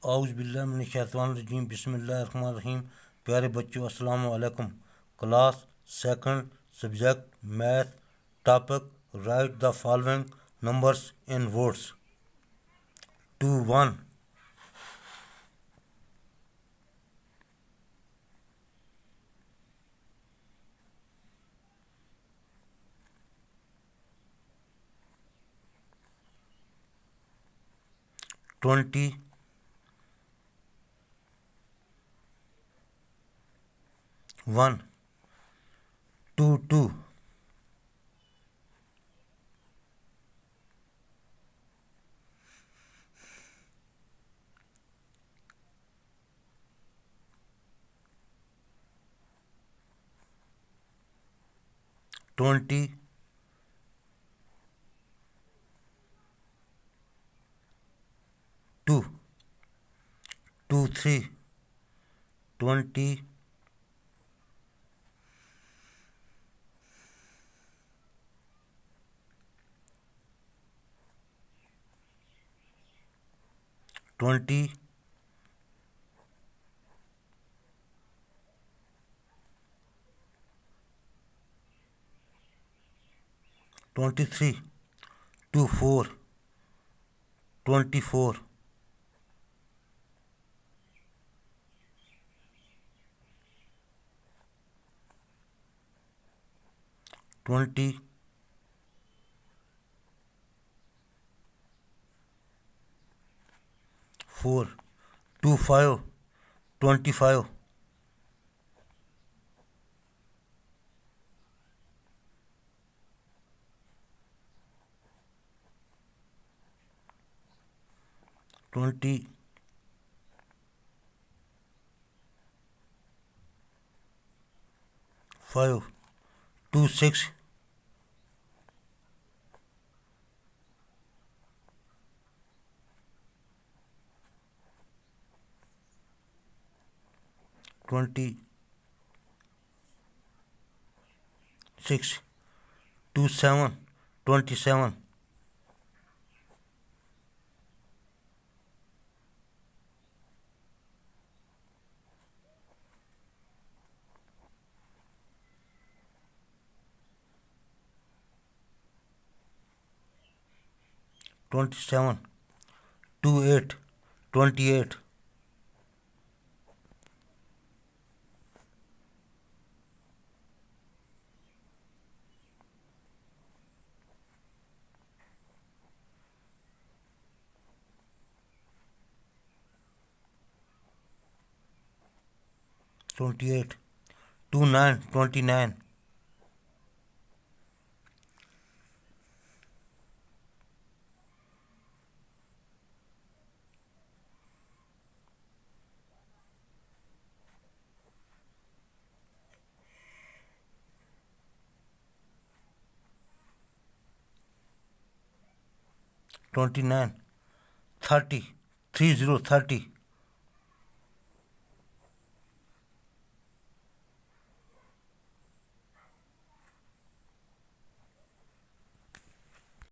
औज़ुबिल्लाहिमिनश्शैतानिर्रजीम बिस्मिल्लाहिर्रहमानिर्रहीम। प्यारे बच्चों, अस्सलाम वालेकुम। Class second, subject math, topic right the following numbers in words. 2 1 20 1 2 2 20 2 2 3 20 20 23 2 4 24 20 4 2 5 25 20 5 2 6 26 2 7 27 27 2 8 28 28 2 9 29 29 30 30 30